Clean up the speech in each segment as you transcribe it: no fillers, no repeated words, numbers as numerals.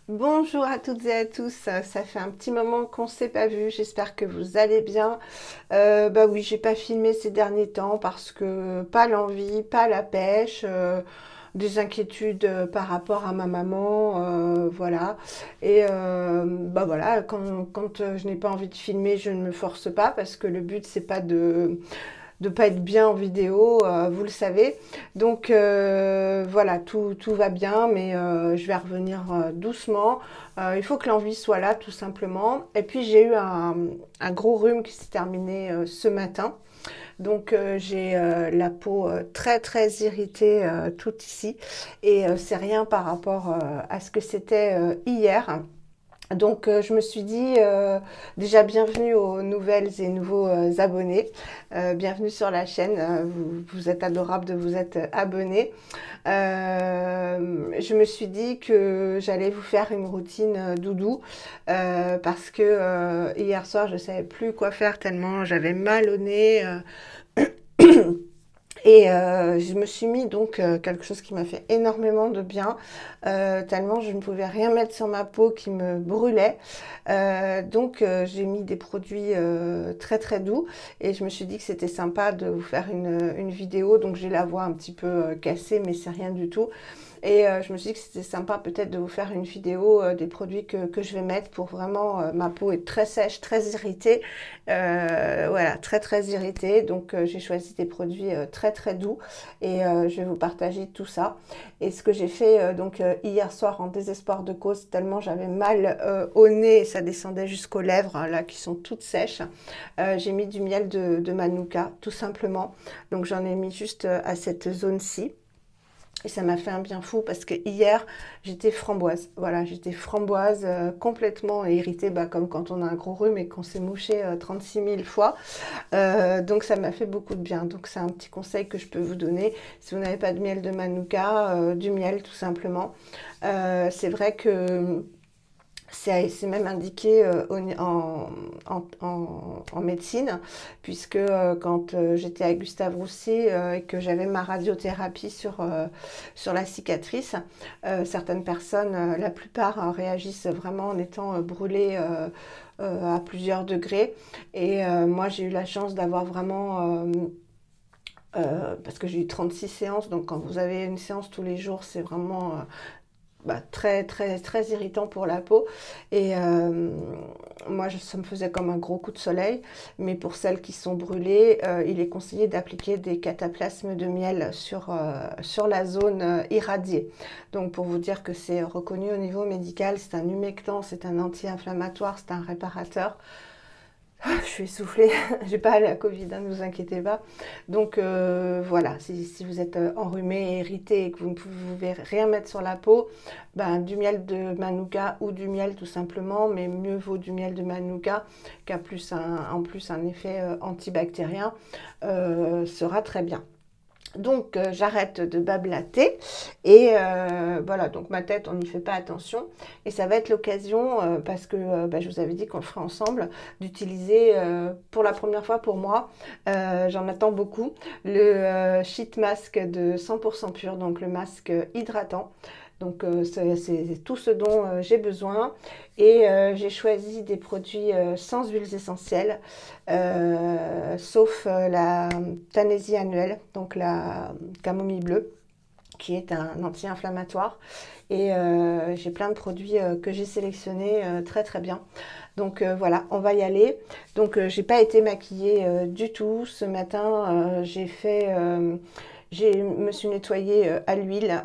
Bonjour à toutes et à tous, ça fait un petit moment qu'on ne s'est pas vu, j'espère que vous allez bien. Bah oui, j'ai pas filmé ces derniers temps parce que pas l'envie, pas la pêche, des inquiétudes par rapport à ma maman, voilà. Et bah voilà, quand je n'ai pas envie de filmer, je ne me force pas parce que le but c'est pas de pas être bien en vidéo, vous le savez. Donc voilà, tout va bien, mais je vais revenir doucement. Il faut que l'envie soit là, tout simplement. Et puis j'ai eu un gros rhume qui s'est terminé ce matin. Donc j'ai la peau très irritée tout ici. Et c'est rien par rapport à ce que c'était hier. Donc je me suis dit déjà bienvenue aux nouvelles et nouveaux abonnés, bienvenue sur la chaîne, vous êtes adorables de vous être abonnés. Je me suis dit que j'allais vous faire une routine doudou parce que hier soir je savais plus quoi faire tellement j'avais mal au nez. Et je me suis mis donc quelque chose qui m'a fait énormément de bien, tellement je ne pouvais rien mettre sur ma peau qui me brûlait. Donc j'ai mis des produits très doux et je me suis dit que c'était sympa de vous faire une vidéo. Donc j'ai la voix un petit peu cassée mais c'est rien du tout. Et je me suis dit que c'était sympa peut-être de vous faire une vidéo des produits que je vais mettre pour vraiment, ma peau est très sèche, très irritée, voilà, très irritée. Donc j'ai choisi des produits très doux et je vais vous partager tout ça. Et ce que j'ai fait donc hier soir en désespoir de cause, tellement j'avais mal au nez et ça descendait jusqu'aux lèvres, hein, là qui sont toutes sèches, j'ai mis du miel de Manuka tout simplement. Donc j'en ai mis juste à cette zone-ci. Et ça m'a fait un bien fou parce que hier, j'étais framboise. Voilà, j'étais framboise, complètement irritée, bah, comme quand on a un gros rhume et qu'on s'est mouché 36 000 fois. Donc ça m'a fait beaucoup de bien. Donc c'est un petit conseil que je peux vous donner. Si vous n'avez pas de miel de Manuka, du miel tout simplement. C'est vrai que c'est même indiqué en médecine, puisque quand j'étais à Gustave Roussy et que j'avais ma radiothérapie sur la cicatrice, certaines personnes, la plupart réagissent vraiment en étant brûlées à plusieurs degrés. Et moi j'ai eu la chance d'avoir vraiment... parce que j'ai eu 36 séances, donc quand vous avez une séance tous les jours, c'est vraiment bah, très irritant pour la peau. Et moi, ça me faisait comme un gros coup de soleil. Mais pour celles qui sont brûlées, il est conseillé d'appliquer des cataplasmes de miel sur la zone irradiée. Donc, pour vous dire que c'est reconnu au niveau médical, c'est un humectant, c'est un anti-inflammatoire, c'est un réparateur. Je suis essoufflée, j'ai pas la Covid, hein, ne vous inquiétez pas. Donc voilà, si vous êtes enrhumé et irrité et que vous ne pouvez rien mettre sur la peau, ben, du miel de Manuka ou du miel tout simplement, mais mieux vaut du miel de Manuka qui a en plus un effet antibactérien, sera très bien. Donc j'arrête de bablater et voilà, donc ma tête on n'y fait pas attention et ça va être l'occasion parce que bah, je vous avais dit qu'on le ferait ensemble d'utiliser pour la première fois pour moi, j'en attends beaucoup, le sheet mask de 100% pur, donc le masque hydratant. Donc c'est tout ce dont j'ai besoin et j'ai choisi des produits sans huiles essentielles, sauf la Tanésie annuelle, donc la camomille bleue, qui est un anti-inflammatoire. Et j'ai plein de produits que j'ai sélectionnés très bien. Donc voilà, on va y aller. Donc j'ai pas été maquillée du tout. Ce matin, je me suis nettoyée à l'huile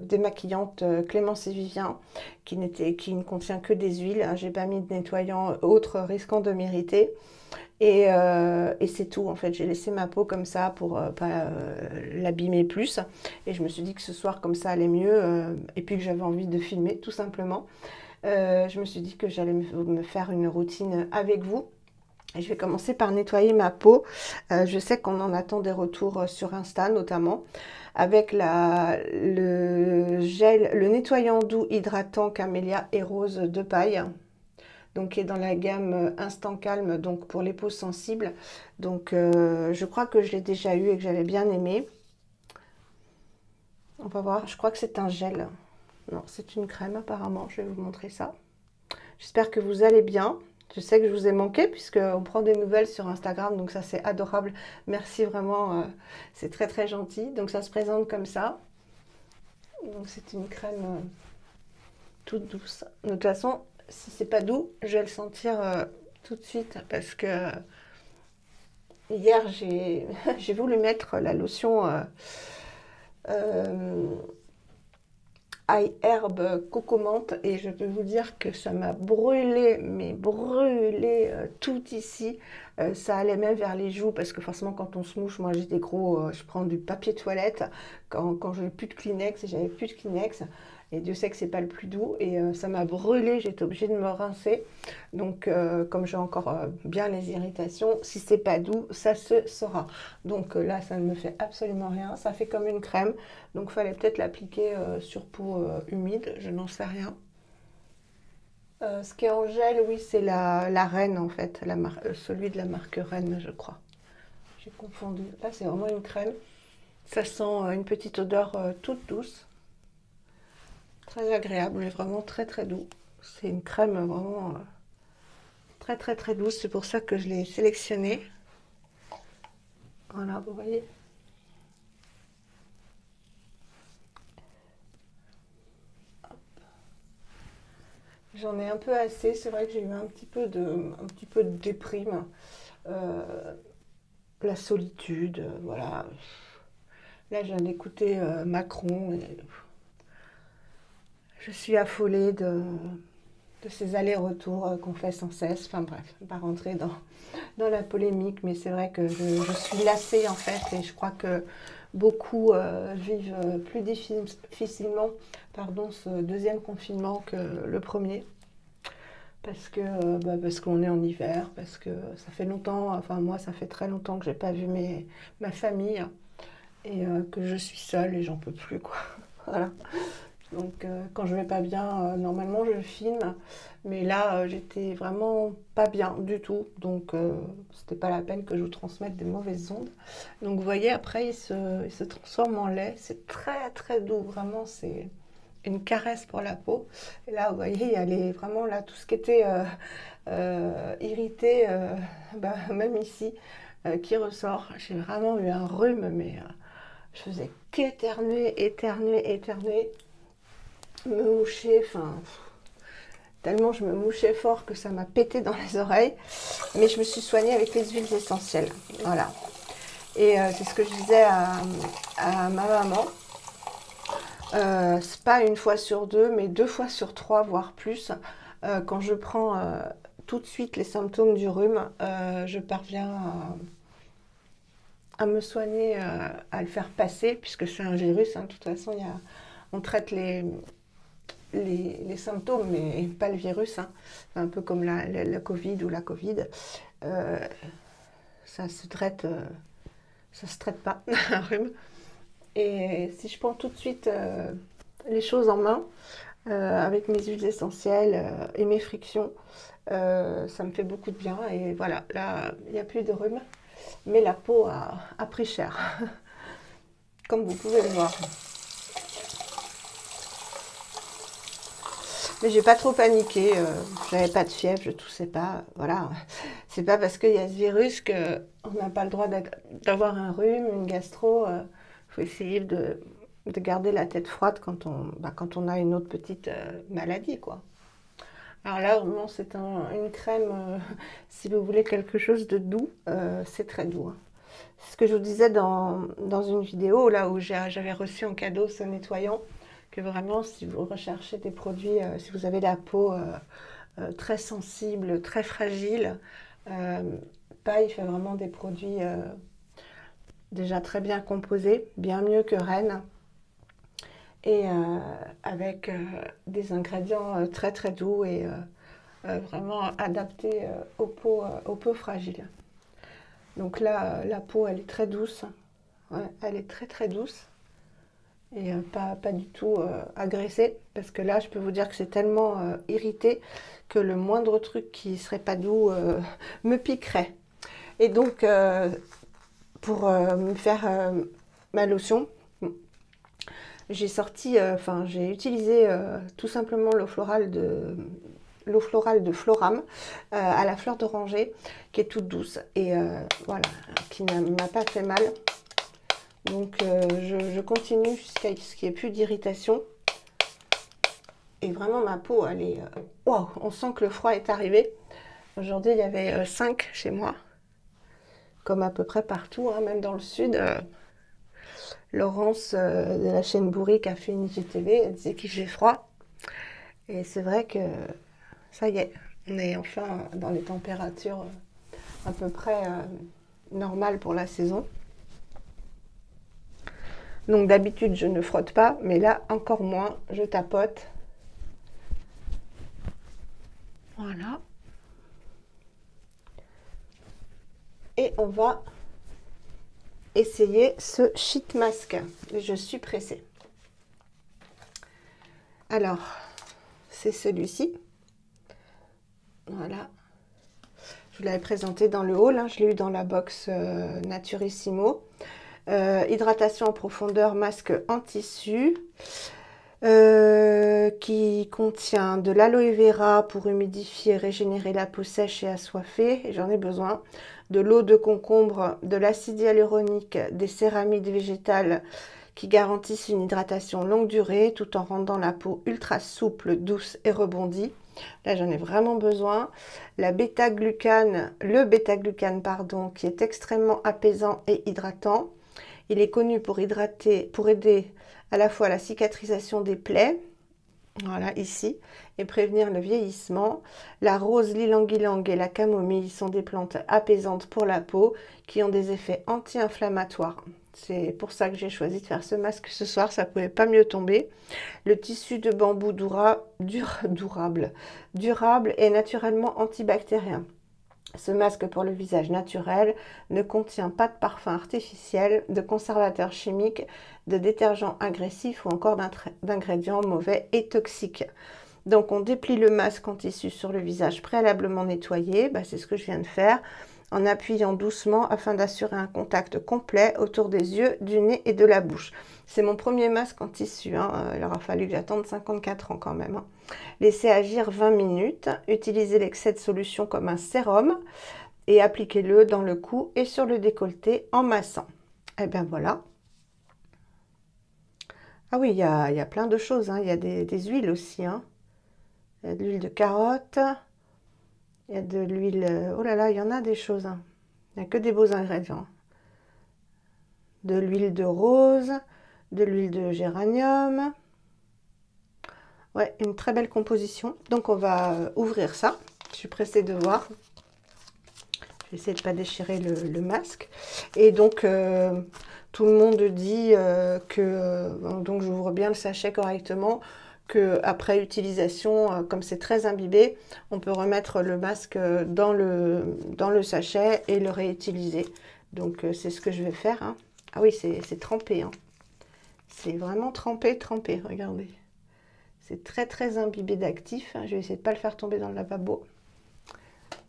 démaquillante Clémence et Vivien qui ne contient que des huiles. J'ai pas mis de nettoyant autre risquant de m'irriter. Et c'est tout en fait, j'ai laissé ma peau comme ça pour pas l'abîmer plus et je me suis dit que ce soir comme ça allait mieux et puis que j'avais envie de filmer tout simplement. Je me suis dit que j'allais me faire une routine avec vous. Et je vais commencer par nettoyer ma peau. Je sais qu'on en attend des retours sur Insta notamment avec le gel, le nettoyant doux hydratant Camélia et Rose de paille, donc qui est dans la gamme Instant Calme, donc pour les peaux sensibles. Donc je crois que je l'ai déjà eu et que j'avais bien aimé. On va voir, je crois que c'est un gel. Non, c'est une crème apparemment, je vais vous montrer ça. J'espère que vous allez bien. Je sais que je vous ai manqué puisqu'on prend des nouvelles sur Instagram, donc ça c'est adorable. Merci vraiment, c'est très très gentil. Donc ça se présente comme ça. Donc c'est une crème toute douce. De toute façon, si c'est pas doux, je vais le sentir tout de suite parce que hier j'ai voulu mettre la lotion herbe coco menthe et je peux vous dire que ça m'a brûlé, mais brûlé tout ici. Ça allait même vers les joues parce que forcément quand on se mouche, moi j'ai des gros, je prends du papier toilette quand j'ai plus de Kleenex et j'avais plus de Kleenex. Et Dieu sait que c'est pas le plus doux et ça m'a brûlé, j'étais obligée de me rincer. Donc comme j'ai encore bien les irritations, si c'est pas doux, ça se saura. Donc là ça ne me fait absolument rien, ça fait comme une crème. Donc il fallait peut-être l'appliquer sur peau humide, je n'en sais rien. Ce qui est en gel, oui, c'est la Reine en fait, celui de la marque Reine, je crois. J'ai confondu. Là c'est vraiment une crème. Ça sent une petite odeur toute douce. Très agréable, mais vraiment très très doux. C'est une crème vraiment très très très douce, c'est pour ça que je l'ai sélectionnée. Voilà, vous voyez. J'en ai un peu assez, c'est vrai que j'ai eu un petit peu de déprime. La solitude, voilà. Là, je viens d'écouter Macron et je suis affolée de ces allers-retours qu'on fait sans cesse. Enfin bref, on va pas rentrer dans la polémique, mais c'est vrai que je suis lassée en fait et je crois que beaucoup vivent plus difficilement ce deuxième confinement que le premier. Parce qu'on est en hiver, parce que ça fait longtemps, enfin moi ça fait très longtemps que j'ai pas vu ma famille et que je suis seule et j'en peux plus quoi. Voilà. Donc quand je vais pas bien, normalement je filme, mais là j'étais vraiment pas bien du tout, donc c'était pas la peine que je vous transmette des mauvaises ondes. Donc vous voyez après il se transforme en lait, c'est très très doux, vraiment c'est une caresse pour la peau. Et là vous voyez il y a vraiment là tout ce qui était irrité, même ici, qui ressort. J'ai vraiment eu un rhume, mais je faisais qu'éternuer, éternuer, éternuer. Me moucher, enfin, tellement je me mouchais fort que ça m'a pété dans les oreilles. Mais je me suis soignée avec les huiles essentielles. Voilà. Et c'est ce que je disais à ma maman. C'est pas une fois sur deux, mais 2 fois sur 3, voire plus. Quand je prends tout de suite les symptômes du rhume, je parviens à me soigner, à le faire passer, puisque c'est un virus. Hein, de toute façon, on traite les symptômes, mais pas le virus. Hein. Un peu comme la Covid ou la Covid. Ça se traite pas, un rhume. Et si je prends tout de suite les choses en main, avec mes huiles essentielles et mes frictions, ça me fait beaucoup de bien. Et voilà, là, il n'y a plus de rhume. Mais la peau a pris cher, comme vous pouvez le voir. Mais j'ai pas trop paniqué, j'avais pas de fièvre, je toussais pas, voilà. C'est pas parce qu'il y a ce virus qu'on n'a pas le droit d'avoir un rhume, une gastro. Faut essayer de garder la tête froide quand on a une autre petite maladie, quoi. Alors là, vraiment, c'est une crème, si vous voulez quelque chose de doux, c'est très doux. Hein. C'est ce que je vous disais dans une vidéo, là où j'avais reçu en cadeau ce nettoyant, que vraiment, si vous recherchez des produits, si vous avez la peau très sensible, très fragile, Paille fait vraiment des produits déjà très bien composés, bien mieux que Rennes, et avec des ingrédients très très doux et vraiment adaptés aux peaux fragiles. Donc là, la peau, elle est très douce, ouais, elle est très très douce. Et pas du tout agressée, parce que là je peux vous dire que c'est tellement irrité que le moindre truc qui serait pas doux me piquerait. Et donc pour me faire ma lotion, j'ai sorti, enfin j'ai utilisé tout simplement l'eau florale de Floram à la fleur d'oranger, qui est toute douce et voilà, qui ne m'a pas fait mal. Donc je continue jusqu'à ce qu'il n'y ait plus d'irritation. Et vraiment ma peau, elle est... Waouh, on sent que le froid est arrivé. Aujourd'hui, il y avait 5 chez moi, comme à peu près partout, hein, même dans le sud. Laurence de la chaîne Bourrique a fait une IGTV, elle disait qu'il faisait froid. Et c'est vrai que ça y est, on est enfin dans les températures à peu près normales pour la saison. Donc d'habitude je ne frotte pas, mais là encore moins, je tapote. Voilà. Et on va essayer ce sheet mask. Je suis pressée. Alors, c'est celui-ci. Voilà. Je vous l'avais présenté dans le haul, hein. Je l'ai eu dans la box Naturissimo. Hydratation en profondeur, masque en tissu. Qui contient de l'aloe vera pour humidifier et régénérer la peau sèche et assoiffée. J'en ai besoin. De l'eau de concombre, de l'acide hyaluronique, des céramides végétales qui garantissent une hydratation longue durée tout en rendant la peau ultra souple, douce et rebondie. Là, j'en ai vraiment besoin. Le bêta-glucane, pardon, qui est extrêmement apaisant et hydratant. Il est connu pour aider à la fois la cicatrisation des plaies, voilà ici, et prévenir le vieillissement. La rose l'ylang-ylang et la camomille sont des plantes apaisantes pour la peau qui ont des effets anti-inflammatoires. C'est pour ça que j'ai choisi de faire ce masque ce soir, ça ne pouvait pas mieux tomber. Le tissu de bambou durable et naturellement antibactérien. Ce masque pour le visage naturel ne contient pas de parfum artificiel, de conservateurs chimiques, de détergents agressifs ou encore d'ingrédients mauvais et toxiques. Donc on déplie le masque en tissu sur le visage préalablement nettoyé, c'est ce que je viens de faire, en appuyant doucement afin d'assurer un contact complet autour des yeux, du nez et de la bouche. C'est mon premier masque en tissu, hein. Il aura fallu que j'attende 54 ans quand même, hein. Laissez agir 20 minutes, utilisez l'excès de solution comme un sérum et appliquez-le dans le cou et sur le décolleté en massant. Et bien voilà. Ah oui, il y a plein de choses, hein. Il y a des huiles aussi, hein. Il y a de l'huile de carotte, il y a de l'huile... Oh là là, il y en a des choses, hein. Il n'y a que des beaux ingrédients. De l'huile de rose, de l'huile de géranium. Ouais, une très belle composition. Donc on va ouvrir ça. Je suis pressée de voir. Je vais essayer de ne pas déchirer le masque. Et donc tout le monde dit donc j'ouvre bien le sachet correctement, que après utilisation, comme c'est très imbibé, on peut remettre le masque dans le sachet et le réutiliser. Donc c'est ce que je vais faire, hein. Ah oui, c'est trempé, hein. C'est vraiment trempé, regardez. C'est très très imbibé d'actifs. Je vais essayer de ne pas le faire tomber dans le lavabo.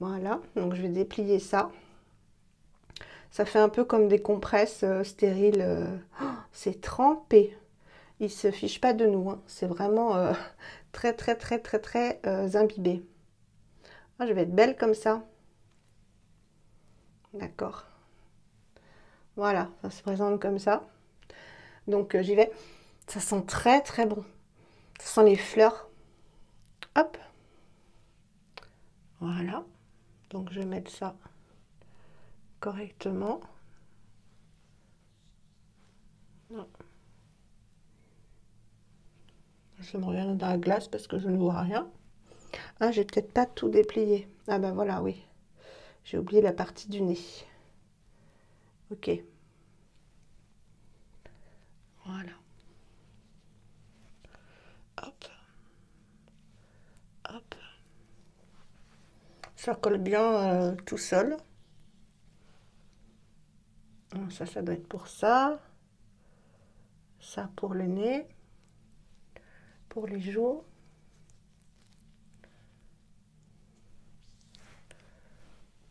Voilà, donc je vais déplier ça. Ça fait un peu comme des compresses stériles. Oh, c'est trempé. Il ne se fiche pas de nous, hein. C'est vraiment très imbibé. Ah, je vais être belle comme ça. D'accord. Voilà, ça se présente comme ça. Donc j'y vais. Ça sent très bon. Ça sent les fleurs. Hop. Voilà. Donc je vais mettre ça correctement. Non. Je me regarde dans la glace parce que je ne vois rien. Ah, j'ai peut-être pas tout déplié. Ah ben voilà, oui. J'ai oublié la partie du nez. Ok. Voilà. Hop. Hop. Ça colle bien tout seul. Ça doit être pour ça. Ça pour le nez. Pour les joues.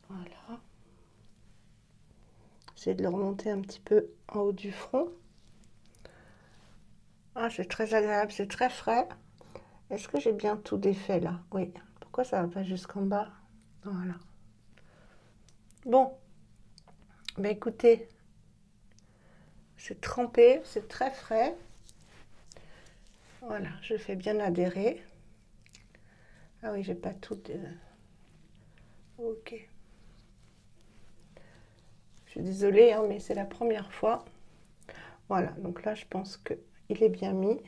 Voilà. J'essaie de le remonter un petit peu en haut du front. Ah, c'est très agréable, c'est très frais. Est-ce que j'ai bien tout défait là? Oui. Pourquoi ça va pas jusqu'en bas? Voilà. Bon, ben écoutez, c'est trempé, c'est très frais. Voilà, je fais bien adhérer. Ah oui, j'ai pas tout. Ok. Je suis désolée, hein, mais c'est la première fois. Voilà, donc là, je pense que il est bien mis.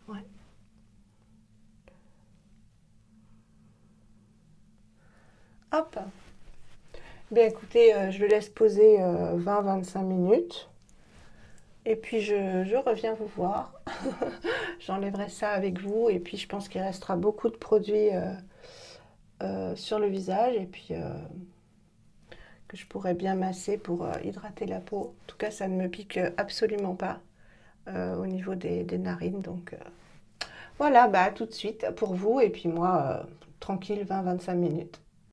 Ouais. Hop. Bien écoutez, je le laisse poser 20-25 minutes. Et puis je reviens vous voir. J'enlèverai ça avec vous. Et puis je pense qu'il restera beaucoup de produits sur le visage. Et puis que je pourrais bien masser pour hydrater la peau. En tout cas, ça ne me pique absolument pas au niveau des narines. Donc voilà, bah, à tout de suite pour vous. Et puis moi, tranquille, 20-25 minutes.